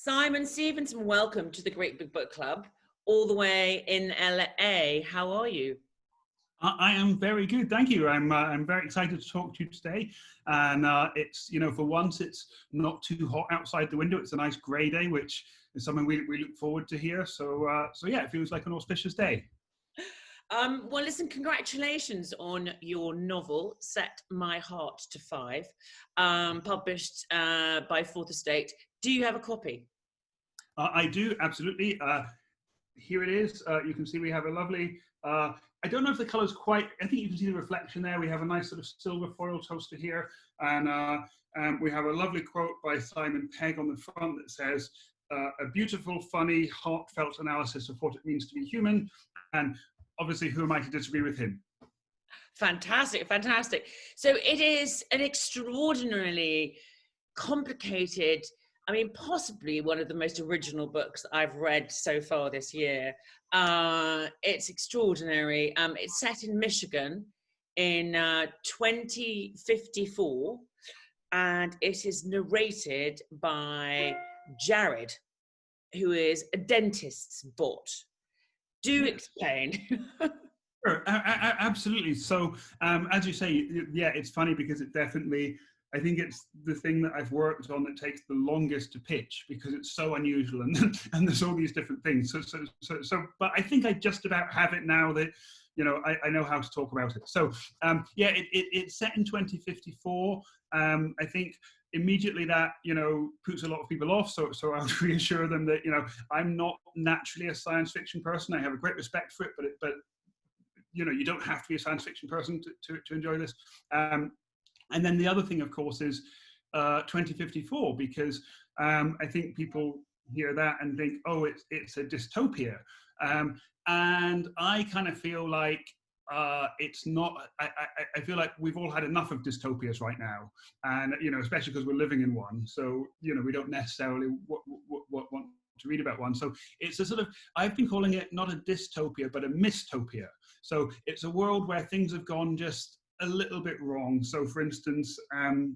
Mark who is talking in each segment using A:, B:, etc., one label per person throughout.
A: Simon Stephenson, welcome to the Great Big Book Club, all the way in LA. How are you?
B: I am very good, thank you. I'm very excited to talk to you today, and it's for once it's not too hot outside the window. It's a nice grey day, which is something we look forward to here. So yeah, it feels like an auspicious day.
A: Well, listen, congratulations on your novel, Set My Heart to Five, published by Fourth Estate. Do you have a copy?
B: I do, absolutely. Here it is. You can see we have a lovely, I don't know if the colour's quite, I think you can see the reflection there. We have a nice sort of silver foil toaster here. And we have a lovely quote by Simon Pegg on the front that says, a beautiful, funny, heartfelt analysis of what it means to be human. And obviously, who am I to disagree with him?
A: Fantastic, fantastic. So it is an extraordinarily complicated, I mean, possibly one of the most original books I've read so far this year. It's extraordinary. It's set in Michigan in 2054, and it is narrated by Jared, who is a dentist's bot. Do explain.
B: Sure, absolutely. So, as you say, yeah, it's funny because it definitely, I think it's the thing that I've worked on that takes the longest to pitch because it's so unusual and there's all these different things. So, but I think I just about have it now that, I know how to talk about it. So, yeah, it's set in 2054. I think immediately that, puts a lot of people off. So I would reassure them that, I'm not naturally a science fiction person. I have a great respect for it, but you don't have to be a science fiction person to enjoy this. And then the other thing, of course, is 2054, because I think people hear that and think, oh, it's a dystopia. And I kind of feel like it's not, I feel like we've all had enough of dystopias right now. And, especially because we're living in one. So, we don't necessarily want to read about one. So it's a sort of, I've been calling it not a dystopia, but a mistopia. So it's a world where things have gone just a little bit wrong. So for instance, Elon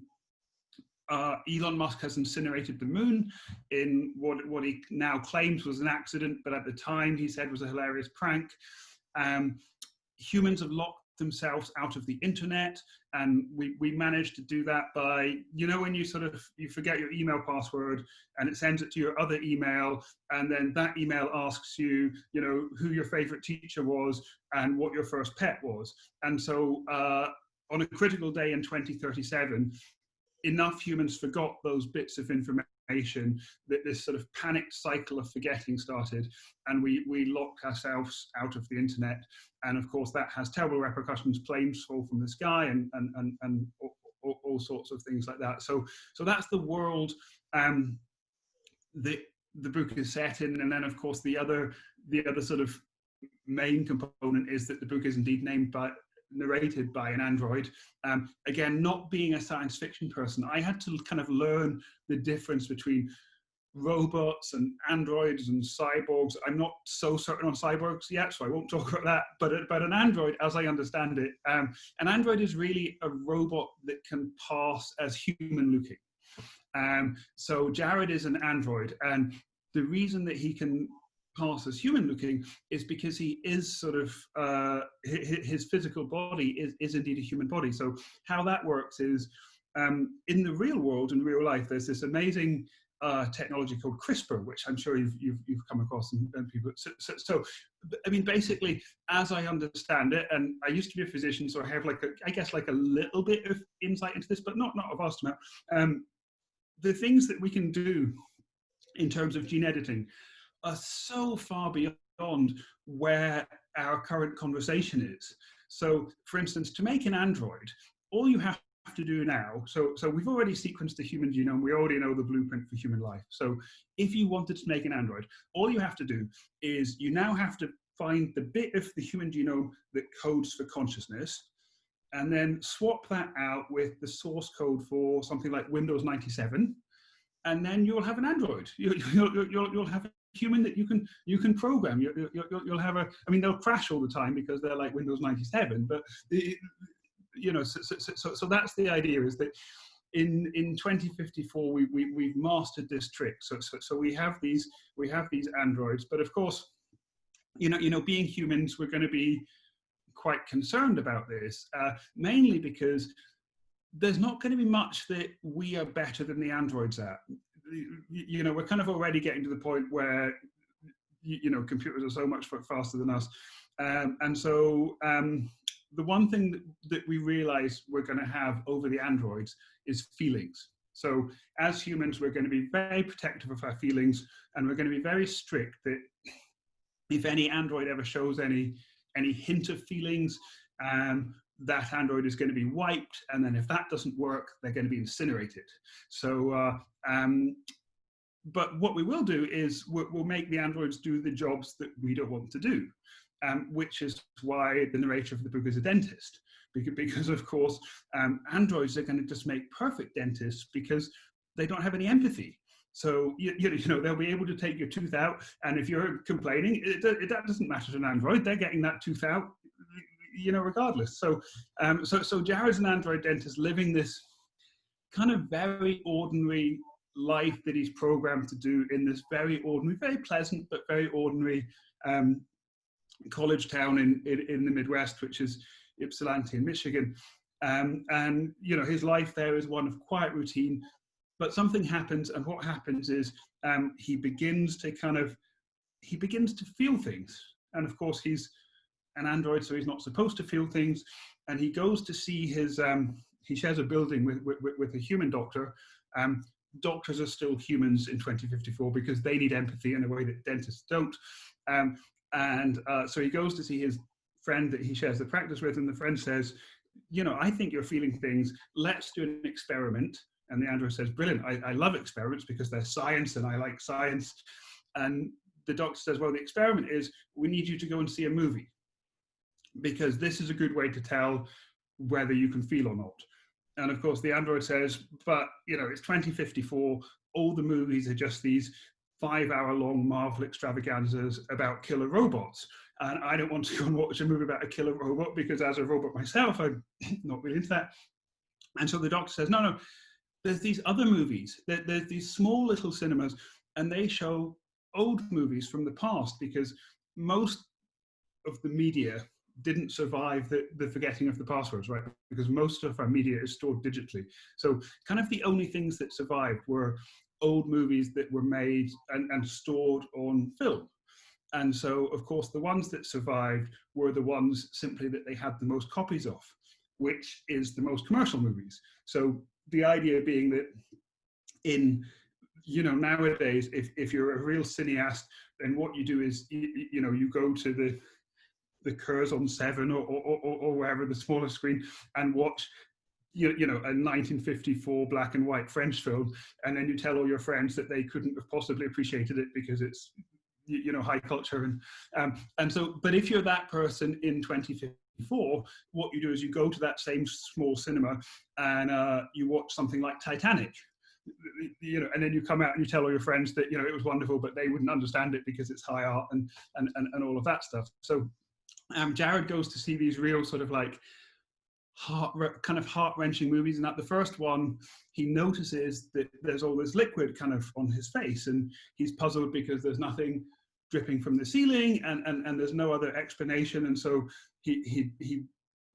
B: Musk has incinerated the moon in what he now claims was an accident, but at the time he said was a hilarious prank. Humans have locked themselves out of the internet, and we managed to do that by, when you forget your email password and it sends it to your other email, and then that email asks you, who your favorite teacher was and what your first pet was. And so on a critical day in 2037, enough humans forgot those bits of information that this sort of panicked cycle of forgetting started, and we locked ourselves out of the internet. And of course that has terrible repercussions. Planes fall from the sky and all sorts of things like that. So that's the world that the book is set in. And then of course the other sort of main component is that the book is indeed narrated by an android. Again, not being a science fiction person, I had to kind of learn the difference between robots and androids and cyborgs. I'm not so certain on cyborgs yet, so I won't talk about that. But an android, as I understand it, an android is really a robot that can pass as human looking. So Jared is an android, and the reason that he can pass as human looking is because he is sort of his physical body is indeed a human body. So how that works is in the real world, in real life, there's this amazing technology called CRISPR, which I'm sure you've come across, and people. So I mean, basically, as I understand it, and I used to be a physician, so I have like a little bit of insight into this, but not a vast amount. The things that we can do in terms of gene editing are so far beyond where our current conversation is. So, for instance, to make an android, all you have to do now, so we've already sequenced the human genome, we already know the blueprint for human life. So if you wanted to make an android, all you have to do is you now have to find the bit of the human genome that codes for consciousness, and then swap that out with the source code for something like Windows 97, and then you'll have an android. You'll have a human that you can program. You'll have a, I mean, they'll crash all the time because they're like Windows 97, but so that's the idea, is that in 2054 we've mastered this trick. So we have these androids, but of course, being humans, we're going to be quite concerned about this, mainly because there's not going to be much that we are better than the androids at. We're kind of already getting to the point where computers are so much faster than us, and so the one thing that we realize we're going to have over the androids is feelings. So as humans, we're going to be very protective of our feelings, and we're going to be very strict that if any android ever shows any hint of feelings, that android is going to be wiped, and then if that doesn't work, they're going to be incinerated. So, but what we will do is we'll make the androids do the jobs that we don't want to do. Which is why the narrator of the book is a dentist, because of course androids are going to just make perfect dentists because they don't have any empathy. So they'll be able to take your tooth out, and if you're complaining, that doesn't matter to an android. They're getting that tooth out, regardless. So Jared's an android dentist living this kind of very ordinary life that he's programmed to do in this very ordinary, very pleasant but very ordinary college town in the Midwest, which is Ypsilanti in Michigan. And his life there is one of quiet routine, but something happens, and what happens is he begins to feel things. And of course he's an android, so he's not supposed to feel things, and he goes to see his he shares a building with a human doctor. Doctors are still humans in 2054 because they need empathy in a way that dentists don't. So he goes to see his friend that he shares the practice with, and the friend says, I think you're feeling things. Let's do an experiment. And the android says, brilliant. I love experiments because they're science and I like science. And the doctor says, well, the experiment is we need you to go and see a movie because this is a good way to tell whether you can feel or not. And of course, the android says, but it's 2054. All the movies are just these 5-hour-long Marvel extravaganzas about killer robots. And I don't want to go and watch a movie about a killer robot because as a robot myself, I'm not really into that. And so the doctor says, no, there's these other movies. There's these small little cinemas, and they show old movies from the past because most of the media didn't survive the forgetting of the passwords, right? Because most of our media is stored digitally. So kind of the only things that survived were old movies that were made and stored on film. And so, of course, the ones that survived were the ones simply that they had the most copies of, which is the most commercial movies. So the idea being that in, nowadays, if you're a real cineast, then what you do is, you go to the Curzon 7 or wherever, the smaller screen, and watch a 1954 black and white French film, and then you tell all your friends that they couldn't have possibly appreciated it because it's high culture, and so, but if you're that person in 2054, what you do is you go to that same small cinema and you watch something like Titanic, and then you come out and you tell all your friends that it was wonderful, but they wouldn't understand it because it's high art and all of that stuff. So Jared goes to see these real sort of like heart-wrenching movies, and at the first one he notices that there's all this liquid kind of on his face, and he's puzzled because there's nothing dripping from the ceiling and there's no other explanation, and so he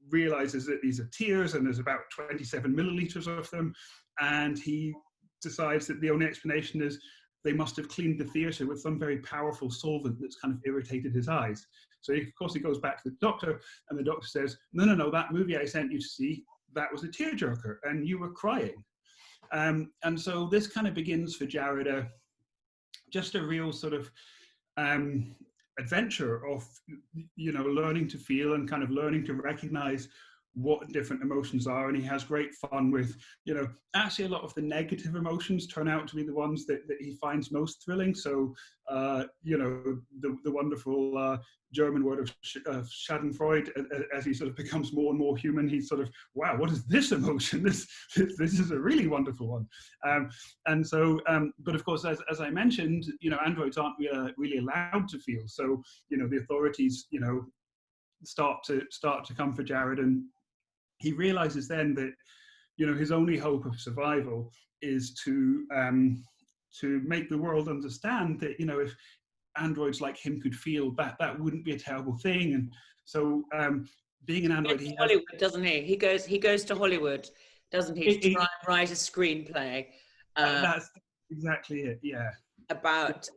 B: realizes that these are tears and there's about 27 milliliters of them, and he decides that the only explanation is they must have cleaned the theater with some very powerful solvent that's kind of irritated his eyes. So of course he goes back to the doctor, and the doctor says, no, that movie I sent you to see, that was a tearjerker and you were crying. And so this kind of begins for Jared just a real sort of adventure of learning to feel and kind of learning to recognize what different emotions are, and he has great fun with, actually a lot of the negative emotions turn out to be the ones that he finds most thrilling. So, the wonderful German word of Schadenfreude, as he sort of becomes more and more human, he's sort of, wow, what is this emotion? This is a really wonderful one. And so, but of course, as I mentioned, androids aren't really allowed to feel. So, the authorities, start to come for Jared, and he realizes then that his only hope of survival is to make the world understand that, if androids like him could feel, that wouldn't be a terrible thing. And so being an android, he has
A: Hollywood, doesn't he? He goes to Hollywood, doesn't he, to try and write a screenplay.
B: That's exactly it. Yeah.
A: About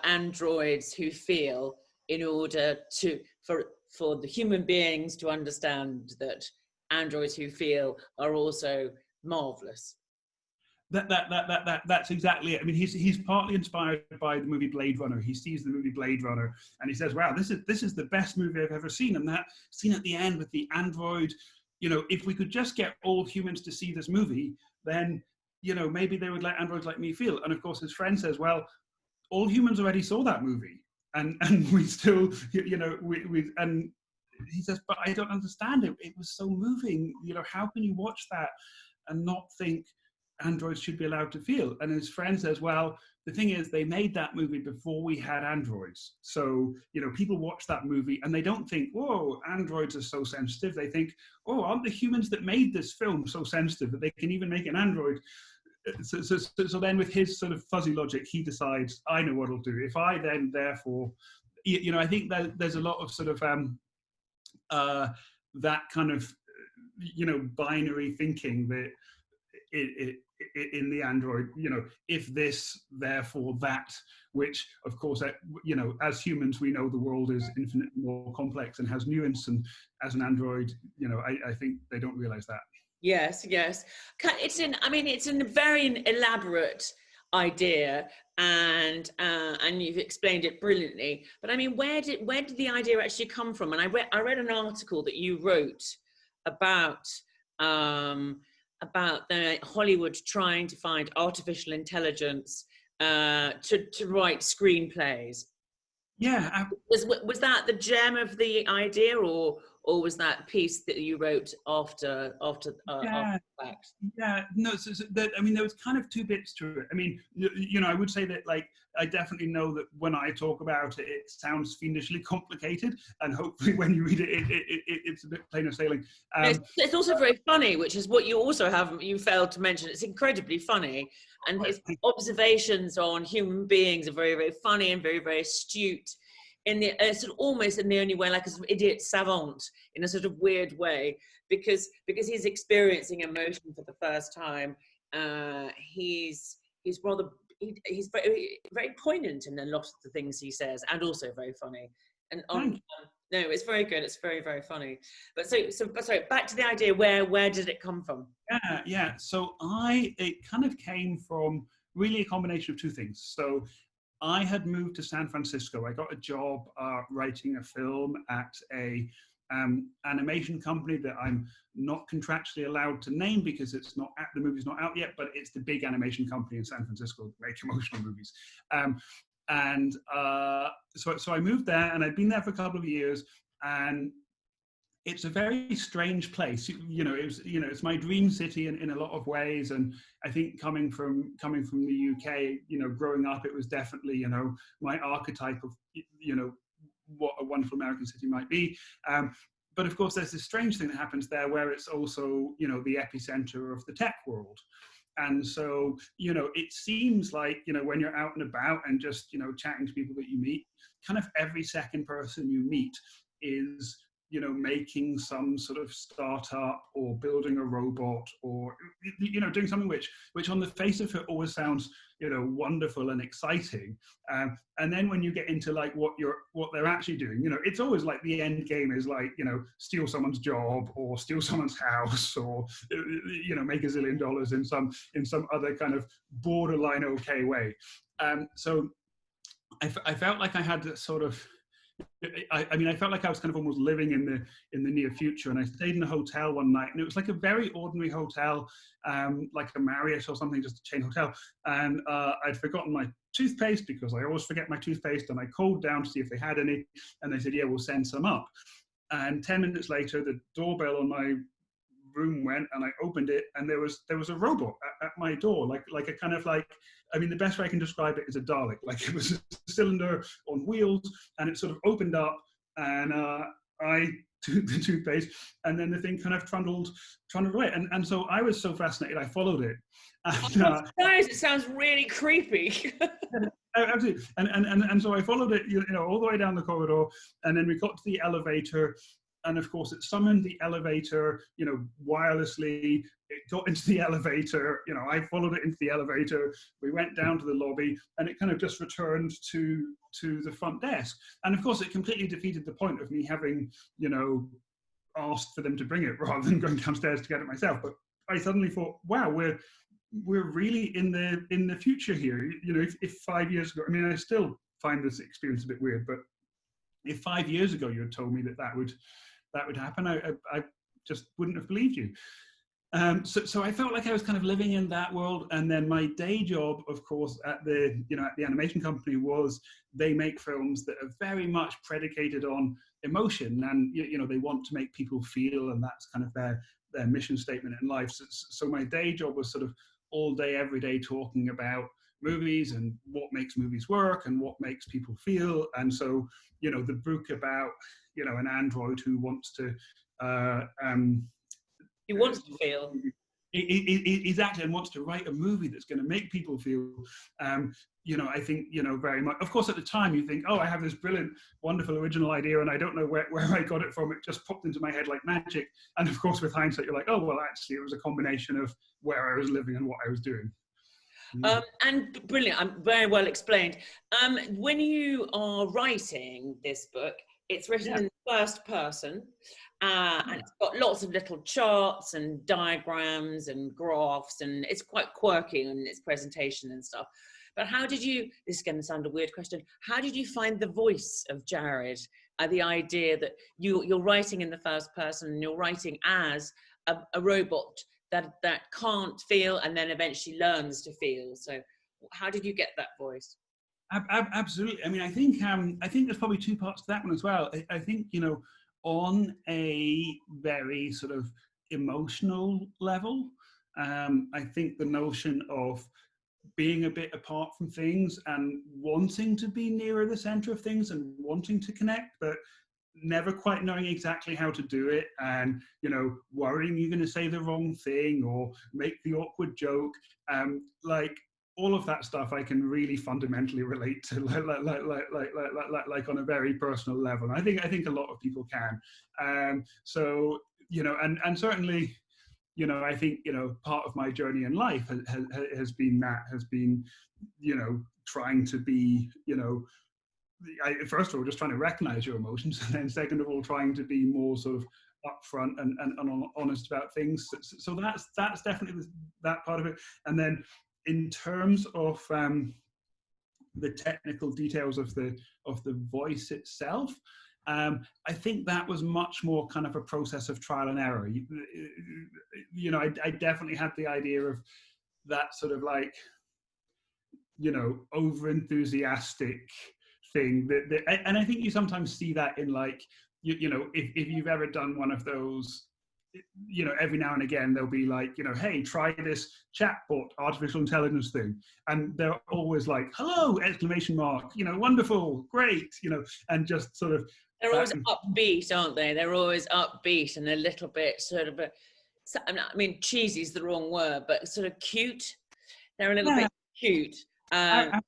A: androids who feel, in order for the human beings to understand that androids who feel are also marvelous.
B: That's exactly it. I mean, he's partly inspired by the movie Blade Runner. He sees the movie Blade Runner and he says, "Wow, this is the best movie I've ever seen." And that scene at the end with the android, if we could just get all humans to see this movie, then maybe they would let androids like me feel. And of course, his friend says, "Well, all humans already saw that movie, and we still, we and." He says, "But I don't understand it. It was so moving. How can you watch that and not think androids should be allowed to feel?" And his friend says, "Well, the thing is, they made that movie before we had androids. So, people watch that movie and they don't think, whoa, androids are so sensitive. They think, oh, aren't the humans that made this film so sensitive that they can even make an android?" So then with his sort of fuzzy logic, he decides, I know what I'll do. If I then, therefore, I think that there's a lot of sort of that kind of, binary thinking that in the android, if this, therefore that, which of course, as humans, we know the world is infinitely more complex and has nuance, and as an android, I think they don't realize that.
A: Yes. It's a very elaborate idea, and you've explained it brilliantly. But I mean, where did the idea actually come from? And I read an article that you wrote about the Hollywood trying to find artificial intelligence to write screenplays.
B: Yeah.
A: Was that the gem of the idea, or was that piece that you wrote after the fact?
B: Yeah, no, I mean, there was kind of two bits to it. I mean, I would say that, like, I definitely know that when I talk about it, it sounds fiendishly complicated, and hopefully when you read it, it's a bit plainer sailing.
A: It's also very funny, which is what you failed to mention. It's incredibly funny, and his observations on human beings are very, very funny and very, very astute, in the sort of almost in the only way, like a sort of idiot savant in a sort of weird way, because he's experiencing emotion for the first time. He's very, very poignant in a lot of the things he says, and also very funny. And no, it's very good. It's very, very funny. But sorry, back to the idea. Where did it come from?
B: Yeah. So it kind of came from really a combination of two things. So I had moved to San Francisco. I got a job writing a film at a animation company that I'm not contractually allowed to name because the movie's not out yet, but it's the big animation company in San Francisco that make emotional movies. So I moved there, and I'd been there for a couple of years, and it's a very strange place. It's my dream city in a lot of ways. And I think coming from the UK, growing up, it was definitely, my archetype of, what a wonderful American city might be. But of course, there's this strange thing that happens there where it's also, the epicenter of the tech world. And so, it seems like, when you're out and about and just, chatting to people that you meet, kind of every second person you meet is, making some sort of startup or building a robot or, doing something which on the face of it always sounds, wonderful and exciting. And then when you get into like what they're actually doing, it's always like the end game is like, steal someone's job or steal someone's house or, make $1 zillion in some other kind of borderline okay way. So I felt like I had to sort of, I felt like I was kind of almost living in the near future, and I stayed in a hotel one night, and it was like a very ordinary hotel, like a Marriott or something, just a chain hotel. And I'd forgotten my toothpaste because I always forget my toothpaste, and I called down to see if they had any, and they said, yeah, we'll send some up. And 10 minutes later, the doorbell on my room went, and I opened it, and there was a robot at my door, like a kind of like, the best way I can describe it is a Dalek. Like it was a cylinder on wheels, and it sort of opened up, and the toothpaste, and then the thing kind of trundled away. And so I was so fascinated, I followed it. And,
A: it sounds really creepy.
B: absolutely. And so I followed it, all the way down the corridor, and then we got to the elevator. And of course, it summoned the elevator, wirelessly. It got into the elevator. I followed it into the elevator. We went down to the lobby, and it kind of just returned to the front desk. And of course, it completely defeated the point of me having, asked for them to bring it rather than going downstairs to get it myself. But I suddenly thought, wow, we're really in the future here. If 5 years ago, I mean, I still find this experience a bit weird, but if 5 years ago you had told me that would happen, I just wouldn't have believed you. So I felt like I was kind of living in that world. And then my day job, of course, at the animation company was they make films that are very much predicated on emotion, and they want to make people feel, and that's kind of their mission statement in life. So my day job was sort of all day, every day, talking about movies and what makes movies work and what makes people feel. And so, the book about, an android who wants to,
A: he wants to feel.
B: Exactly, and wants to write a movie that's going to make people feel. I think, very much. Of course, at the time, you think, oh, I have this brilliant, wonderful, original idea, and I don't know where I got it from. It just popped into my head like magic. And of course, with hindsight, you're like, oh, well, actually, it was a combination of where I was living and what I was doing.
A: And brilliant, very well explained. When you are writing this book, it's written in the first person, and it's got lots of little charts and diagrams and graphs, and it's quite quirky in its presentation and stuff. But how did you, this is going to sound a weird question, how did you find the voice of Jared? The idea that you're writing in the first person, and you're writing as a robot that can't feel and then eventually learns to feel. So how did you get that voice?
B: Absolutely. I mean, I think there's probably two parts to that one as well. I think, on a very sort of emotional level, I think the notion of being a bit apart from things and wanting to be nearer the center of things and wanting to connect, but never quite knowing exactly how to do it, and worrying you're going to say the wrong thing or make the awkward joke, like all of that stuff I can really fundamentally relate to, like on a very personal level. And I think a lot of people can. So and certainly, I think part of my journey in life has been trying to be first of all, just trying to recognize your emotions, and then second of all, trying to be more sort of upfront and honest about things. So that's definitely that part of it. And then in terms of the technical details of the voice itself, I think that was much more kind of a process of trial and error. I definitely had the idea of that sort of like, over enthusiastic thing and I think you sometimes see that in like, if you've ever done one of those, every now and again there'll be like, hey, try this chatbot artificial intelligence thing, and they're always like, hello, exclamation mark, wonderful, great, and just sort of,
A: they're always upbeat, aren't they? They're always upbeat and a little bit sort of I mean, cheesy is the wrong word, but sort of cute. They're a little bit cute.
B: And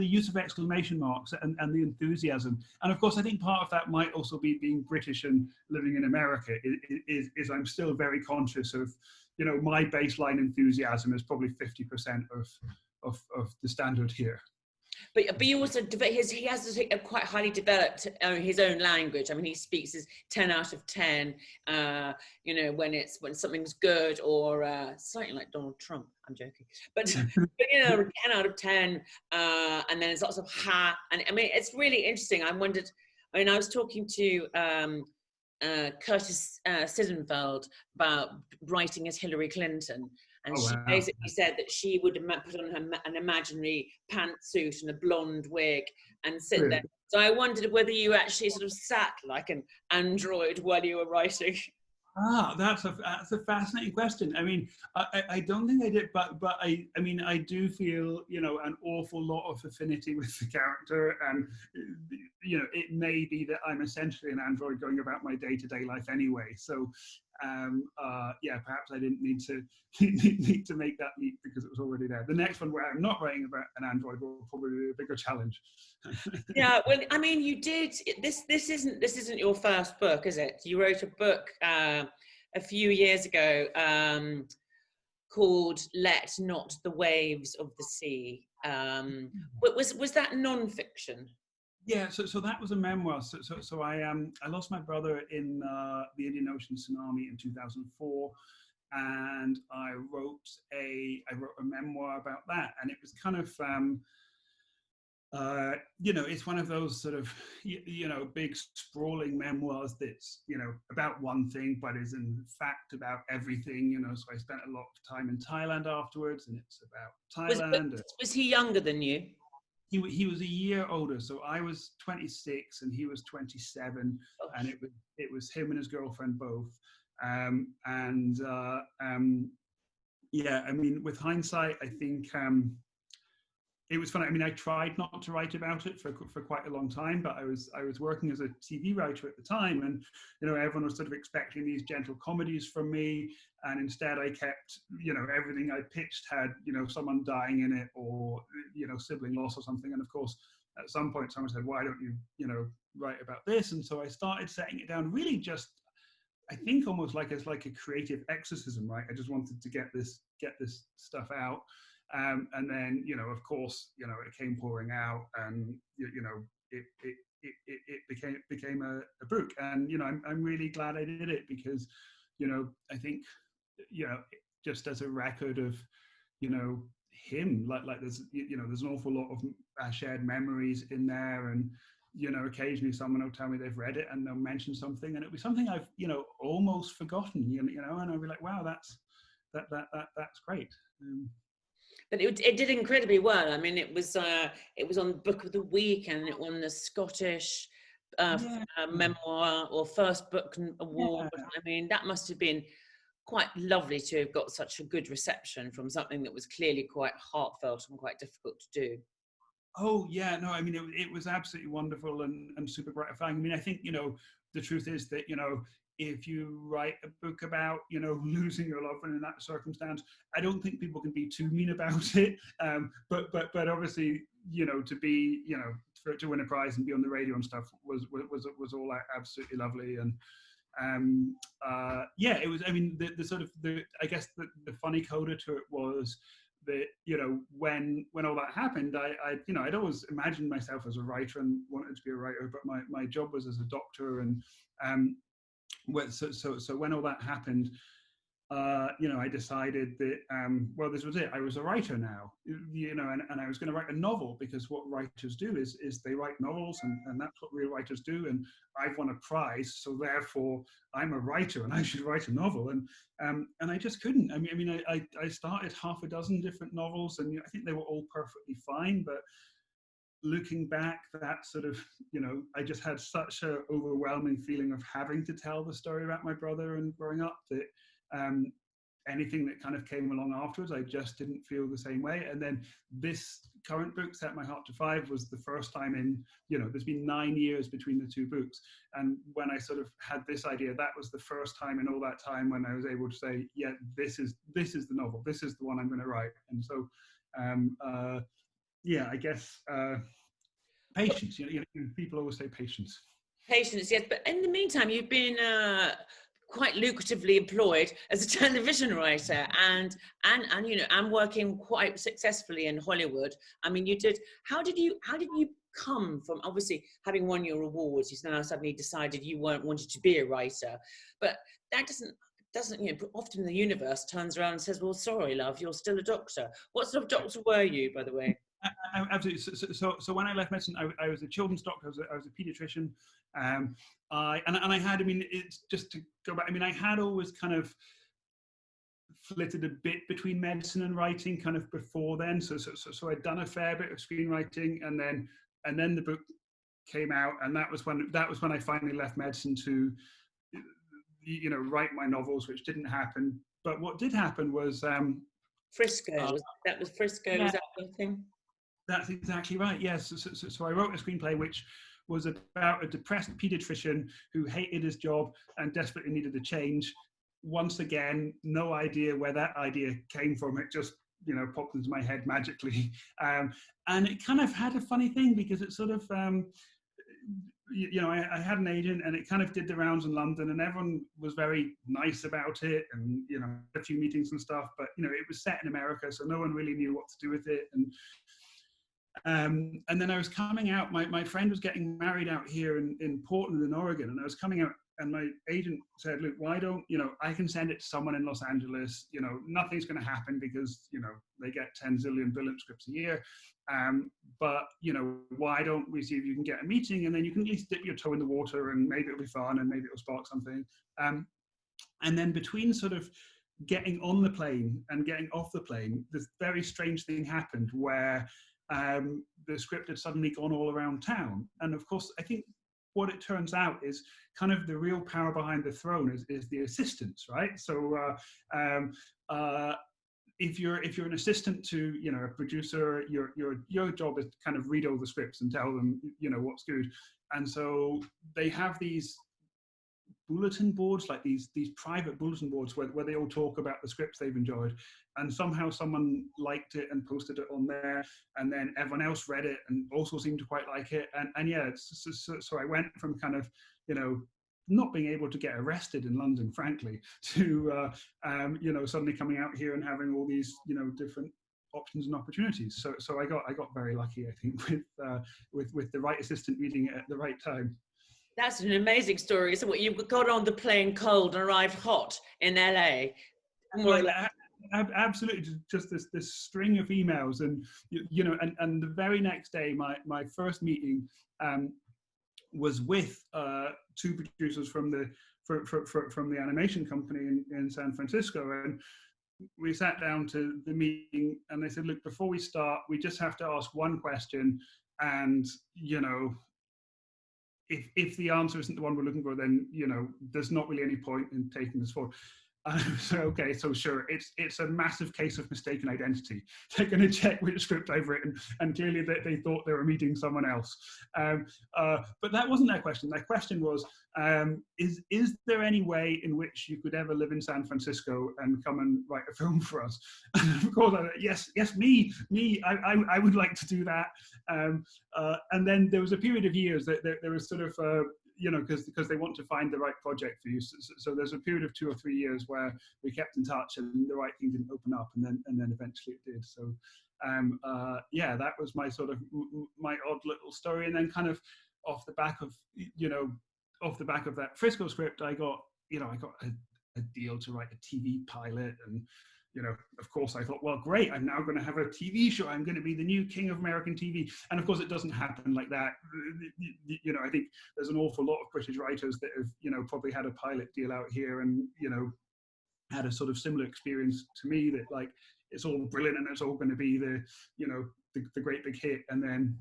B: the use of exclamation marks and the enthusiasm. And of course, I think part of that might also be being British and living in America, is I'm still very conscious of, my baseline enthusiasm is probably 50% of the standard here.
A: But you also, he has a quite highly developed his own language. I mean, he speaks as 10 out of 10, when something's good, or slightly like Donald Trump. I'm joking, but 10 out of 10, and then there's lots of ha. And I mean, it's really interesting. I was talking to Curtis Sidenfeld about writing as Hillary Clinton. And she basically said that she would put on an imaginary pantsuit and a blonde wig and sit there. So I wondered whether you actually sort of sat like an android while you were writing.
B: That's a fascinating question. I mean, I don't think I did, but I mean, I do feel, you know, an awful lot of affinity with the character, and you know, it may be that I'm essentially an android going about my day-to-day life anyway. So, yeah, perhaps I didn't need to need to make that leap because it was already there. The next one where I'm not writing about an android will probably be a bigger challenge.
A: Yeah, well, I mean, you did this. This isn't your first book, is it? You wrote a book a few years ago called "Let Not the Waves of the Sea." Was that non-fiction?
B: Yeah, so that was a memoir. So I lost my brother in the Indian Ocean tsunami in 2004, and I wrote a memoir about that, and it was kind of you know, it's one of those sort of, you know, big sprawling memoirs that's, you know, about one thing, but is in fact about everything, you know. So I spent a lot of time in Thailand afterwards, and it's about
A: Was
B: Thailand.
A: was he younger than you?
B: He was a year older, so I was 26 and he was 27,
A: Oh,
B: and it was him and his girlfriend both. And yeah, I mean, with hindsight, I think it was funny. I mean, I tried not to write about it for quite a long time, but I was working as a TV writer at the time, and you know, everyone was sort of expecting these gentle comedies from me, and instead I kept, you know, everything I pitched had, you know, someone dying in it, or you know, sibling loss or something. And of course, at some point, someone said, "Why don't you, you know, write about this?" And so I started setting it down, really just, I think, almost like it's like a creative exorcism, right? I just wanted to get this stuff out. And then, you know, of course, you know, it came pouring out, and you know, it became a book. And you know, I'm really glad I did it, because, you know, I think, you know, just as a record of, you know, him, like there's, you know, there's an awful lot of shared memories in there, and you know, occasionally someone will tell me they've read it and they'll mention something, and it'll be something I've, you know, almost forgotten, you know, and I'll be like, wow, that's great.
A: but it did incredibly well. I mean, it was on Book of the Week, and it won the Scottish
B: Yeah,
A: memoir or first book award.
B: yeah.
A: I mean, that must have been quite lovely to have got such a good reception from something that was clearly quite heartfelt and quite difficult to do.
B: Oh yeah, no, I mean, it was absolutely wonderful and super gratifying. I mean, I think, you know, the truth is that, you know, if you write a book about, you know, losing your loved one in that circumstance, I don't think people can be too mean about it. But obviously, you know, to be, you know, to win a prize and be on the radio and stuff was all absolutely lovely. And yeah, it was. I mean, the sort of I guess the funny coda to it was that, you know, when all that happened, I you know, I'd always imagined myself as a writer and wanted to be a writer, but my job was as a doctor. And so when all that happened, you know, I decided that, well, this was it. I was a writer now, you know, and I was going to write a novel, because what writers do is they write novels, and that's what real writers do. And I've won a prize, so therefore I'm a writer and I should write a novel. And I just couldn't. I mean, I started half a dozen different novels, and I think they were all perfectly fine, but looking back, that sort of, you know, I just had such a overwhelming feeling of having to tell the story about my brother and growing up, that anything that kind of came along afterwards, I just didn't feel the same way. And then this current book, Set My Heart to 5, was the first time in, you know, there's been 9 years between the two books. And when I sort of had this idea, that was the first time in all that time when I was able to say, yeah, this is the novel, this is the one I'm going to write. And so, yeah, I guess patience. You know, people always say patience.
A: Patience, yes. But in the meantime, you've been quite lucratively employed as a television writer, and you know, and working quite successfully in Hollywood. I mean, you did. How did you come from, obviously having won your awards, you now suddenly decided you weren't wanted to be a writer, but that doesn't, you know, often the universe turns around and says, well, sorry, love, you're still a doctor. What sort of doctor were you, by the way?
B: Absolutely. So when I left medicine, I was a children's doctor. I was a pediatrician. I had. I mean, it's just to go back. I mean, I had always kind of flitted a bit between medicine and writing, kind of before then. So I'd done a fair bit of screenwriting, and then the book came out, and that was when I finally left medicine to write my novels, which didn't happen. But what did happen was
A: Frisco. That was Frisco.
B: yeah,
A: Was that something?
B: that's exactly right. Yes. So I wrote a screenplay which was about a depressed pediatrician who hated his job and desperately needed a change. Once again, no idea where that idea came from. It just, popped into my head magically. And it kind of had a funny thing because it sort of, I had an agent and it kind of did the rounds in London and everyone was very nice about it and, a few meetings and stuff, but, it was set in America, so no one really knew what to do with it. And then I was coming out, my friend was getting married out here in Portland in Oregon, and I was coming out and my agent said, look, why don't, I can send it to someone in Los Angeles, nothing's going to happen because, they get 10 zillion billion scripts a year. But, why don't we see if you can get a meeting and then you can at least dip your toe in the water and maybe it'll be fun and maybe it'll spark something. And then between sort of getting on the plane and getting off the plane, this very strange thing happened where the script had suddenly gone all around town. And of course, I think what it turns out is kind of the real power behind the throne is the assistants, right? So if you're an assistant to a producer, your job is to kind of read all the scripts and tell them what's good. And so they have these bulletin boards, like these private bulletin boards where they all talk about the scripts they've enjoyed, and somehow someone liked it and posted it on there, and then everyone else read it and also seemed to quite like it, and yeah, so I went from kind of not being able to get arrested in London, frankly, to suddenly coming out here and having all these different options and opportunities. So I got very lucky, I think, with the right assistant reading it at the right time.
A: That's an amazing story. So what, you got on the plane cold and arrived hot in LA?
B: Absolutely, just this string of emails, and and the very next day, my first meeting was with two producers from the animation company in San Francisco, and we sat down to the meeting, and they said, look, before we start, we just have to ask one question, and if the answer isn't the one we're looking for, then there's not really any point in taking this forward. So okay, so sure, it's a massive case of mistaken identity. They're going to check which script I've written, and clearly they thought they were meeting someone else. But that wasn't their question. Their question was, is there any way in which you could ever live in San Francisco and come and write a film for us? And of course, yes, me, I would like to do that. And then there was a period of years that there was sort of because they want to find the right project for you. So there's a period of 2 or 3 years where we kept in touch, and the right thing didn't open up, and then eventually it did. So yeah, that was my sort of my odd little story. And then kind of off the back of that Frisco script, I got a deal to write a TV pilot, and of course I thought, well, great, I'm now going to have a TV show. I'm going to be the new king of American TV. And of course it doesn't happen like that. I think there's an awful lot of British writers that have, probably had a pilot deal out here and, had a sort of similar experience to me, that like, it's all brilliant and it's all going to be the great big hit. And then,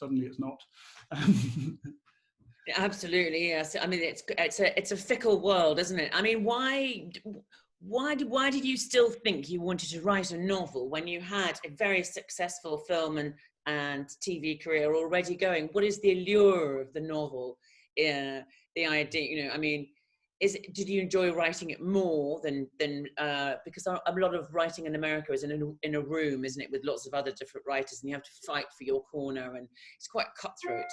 B: suddenly it's not.
A: Absolutely, yes. I mean, it's a fickle world, isn't it? I mean, why did you still think you wanted to write a novel when you had a very successful film and TV career already going? What is the allure of the novel? The idea, I mean, did you enjoy writing it more than because a lot of writing in America is in a room, isn't it, with lots of other different writers, and you have to fight for your corner, and it's quite cutthroat.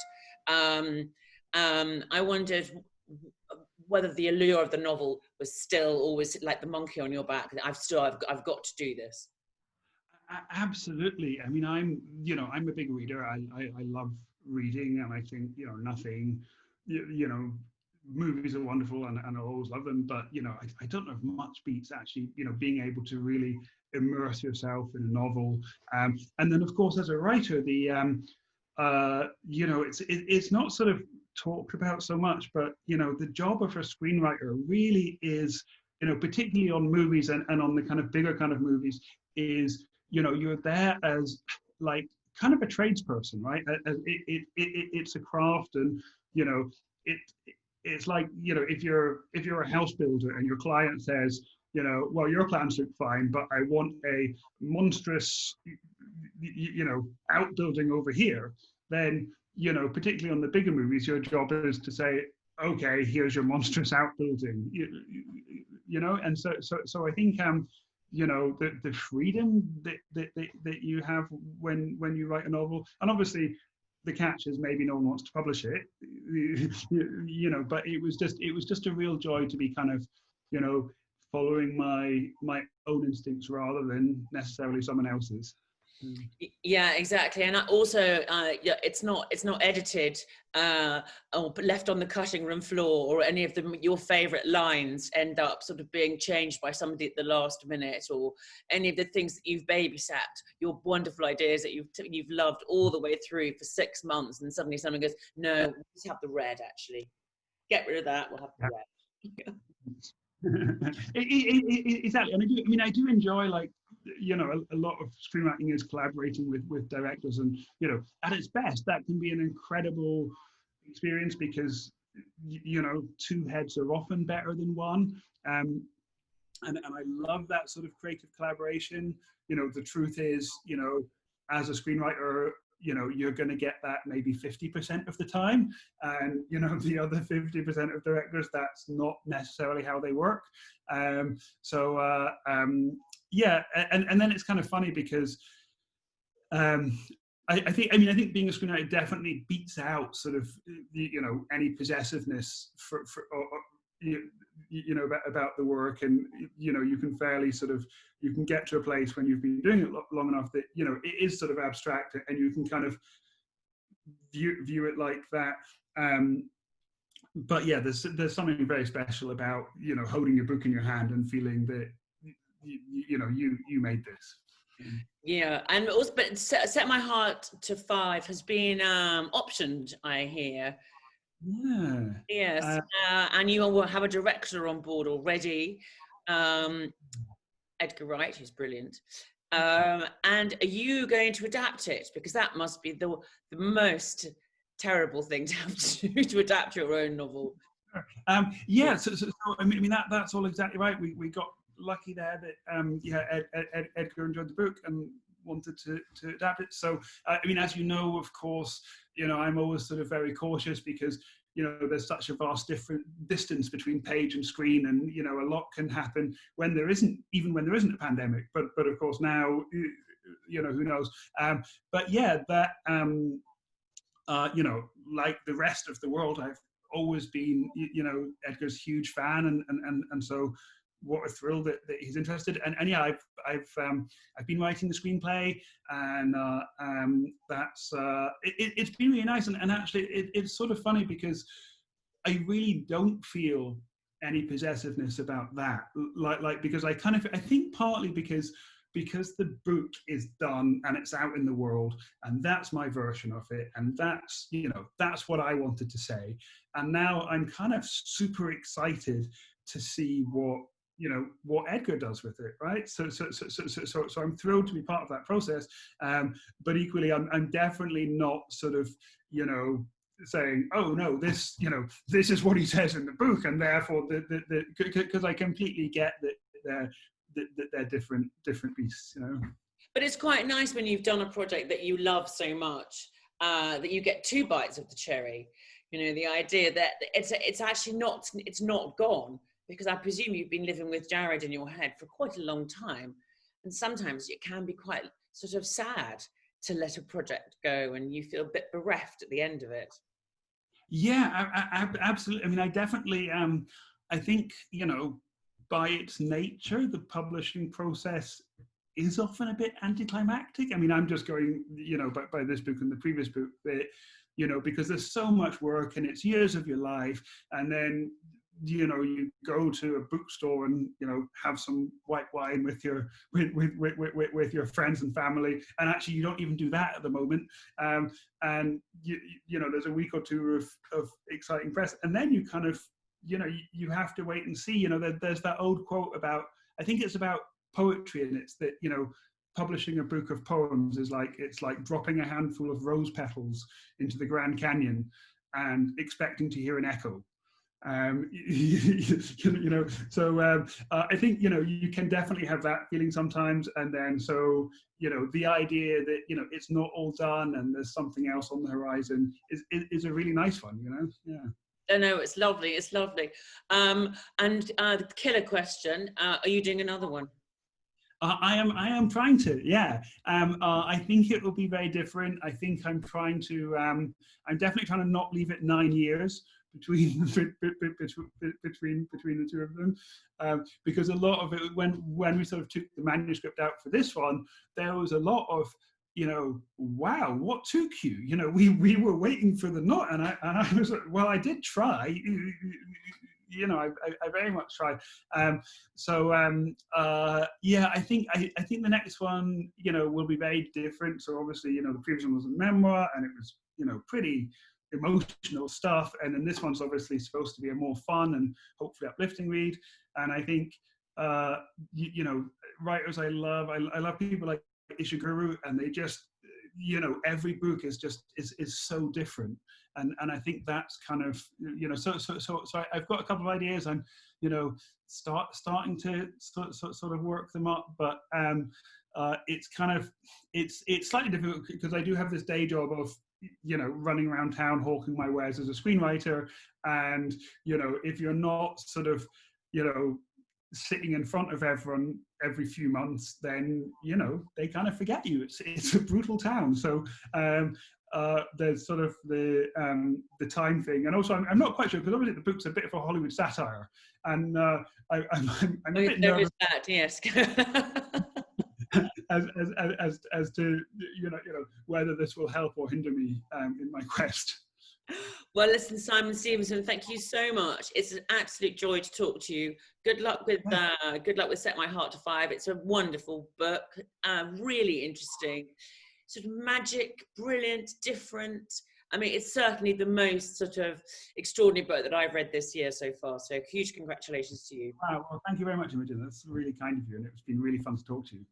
A: I wondered whether the allure of the novel was still always like the monkey on your back. I've got to do this.
B: Absolutely. I mean, I'm a big reader. I love reading, and I think nothing. Movies are wonderful, and I'll always love them. But I don't know if much beats actually being able to really immerse yourself in a novel. And then of course, as a writer, it's not sort of talked about so much, but the job of a screenwriter really is, particularly on movies and on the kind of bigger kind of movies, is you're there as like kind of a tradesperson, right? It's a craft, and it's like, if you're a house builder and your client says, well, your plans look fine, but I want a monstrous, outbuilding over here, then, particularly on the bigger movies, your job is to say, okay, here's your monstrous outbuilding, and so I think, the freedom that you have when you write a novel, and obviously the catch is maybe no one wants to publish it, but it was just a real joy to be kind of, following my own instincts rather than necessarily someone else's.
A: Yeah, exactly. And I also, yeah, it's not edited or left on the cutting room floor, or any of your favorite lines end up sort of being changed by somebody at the last minute, or any of the things that you've babysat, your wonderful ideas that you've loved all the way through for 6 months, and suddenly someone goes, no, let's have the red, actually. Get rid of that, we'll have the red.
B: Exactly. And I do enjoy, like, a lot of screenwriting is collaborating with directors, and at its best that can be an incredible experience, because two heads are often better than one, and I love that sort of creative collaboration. The truth is, as a screenwriter, you're going to get that maybe 50% of the time, and the other 50% of directors, that's not necessarily how they work. Yeah, and then it's kind of funny because I think being a screenwriter definitely beats out sort of any possessiveness about the work, and you can fairly sort of, you can get to a place when you've been doing it long enough that it is sort of abstract, and you can kind of view it like that. But yeah, there's something very special about holding your book in your hand and feeling that you made this.
A: Yeah, and also, but Set My Heart to 5 has been optioned, I hear.
B: Yeah.
A: Yes, and you will have a director on board already, Edgar Wright, who's brilliant. And are you going to adapt it? Because that must be the most terrible thing to have to do, to adapt your own novel.
B: Yeah, so that's all exactly right. We got lucky there that Edgar enjoyed the book and wanted to adapt it. So as you know, of course, I'm always sort of very cautious, because there's such a vast different distance between page and screen, and a lot can happen when there isn't a pandemic. But of course now, who knows? But yeah, that like the rest of the world, I've always been Edgar's huge fan, and so what a thrill that he's interested. And yeah, I've been writing the screenplay, and that's it's been really nice. And actually, it's sort of funny, because I really don't feel any possessiveness about that. Like because I think partly because the book is done and it's out in the world, and that's my version of it, and that's that's what I wanted to say. And now I'm kind of super excited to see what Edgar does with it, right? So I'm thrilled to be part of that process. But equally, I'm definitely not sort of saying, oh no, this is what he says in the book, and therefore because I completely get that they're different beasts,
A: But it's quite nice when you've done a project that you love so much, that you get 2 bites of the cherry. The idea that it's actually not gone, because I presume you've been living with Jared in your head for quite a long time, and sometimes it can be quite sort of sad to let a project go, and you feel a bit bereft at the end of it.
B: Yeah, absolutely. I definitely I think by its nature, the publishing process is often a bit anticlimactic. I'm just going by this book and the previous book, that because there's so much work and it's years of your life, and then you go to a bookstore and have some white wine with your friends and family, and actually you don't even do that at the moment, and there's a week or two of exciting press, and then you kind of you have to wait and see. There's that old quote about, I think it's about poetry, and it's that publishing a book of poems is like, it's like dropping a handful of rose petals into the Grand Canyon and expecting to hear an echo. You know, so I think, you know, you can definitely have that feeling sometimes, and then so, you know, the idea that, you know, it's not all done and there's something else on the horizon is a really nice one, you know. Yeah.
A: I know, it's lovely, it's lovely. And the killer question, are you doing another one?
B: I am trying to, yeah. I think it will be very different. I think I'm trying to, I'm definitely trying to not leave it 9 years between the two of them, because a lot of it, when we sort of took the manuscript out for this one, there was a lot of, you know, wow, what took you? You know, we were waiting for the knot, and I was like, well, I did try. You know, I very much tried. Yeah, I think the next one, you know, will be very different. So obviously, you know, the previous one was a memoir, and it was, you know, pretty emotional stuff, and then this one's obviously supposed to be a more fun and hopefully uplifting read. And I think, you know, writers I love people like Ishiguro, and they just, you know, every book is just is so different, and I think that's kind of, you know, so I've got a couple of ideas. I'm, you know, starting to sort of work them up, but it's kind of, it's slightly difficult because I do have this day job of, you know, running around town hawking my wares as a screenwriter, and, you know, if you're not sort of, you know, sitting in front of everyone every few months, then, you know, they kind of forget you. It's a brutal town. So there's sort of the time thing, and also I'm not quite sure, because obviously the book's a bit of a Hollywood satire, and I'm a bit nervous.
A: That, yes.
B: as to, you know whether this will help or hinder me in my quest.
A: Well, listen, Simon Stephenson, thank you so much. It's an absolute joy to talk to you. Good luck with Set My Heart to 5. It's a wonderful book, really interesting, sort of magic, brilliant, different. I mean, it's certainly the most sort of extraordinary book that I've read this year so far. So huge congratulations to you.
B: Wow, well, thank you very much, Imogen. That's really kind of you, and it's been really fun to talk to you.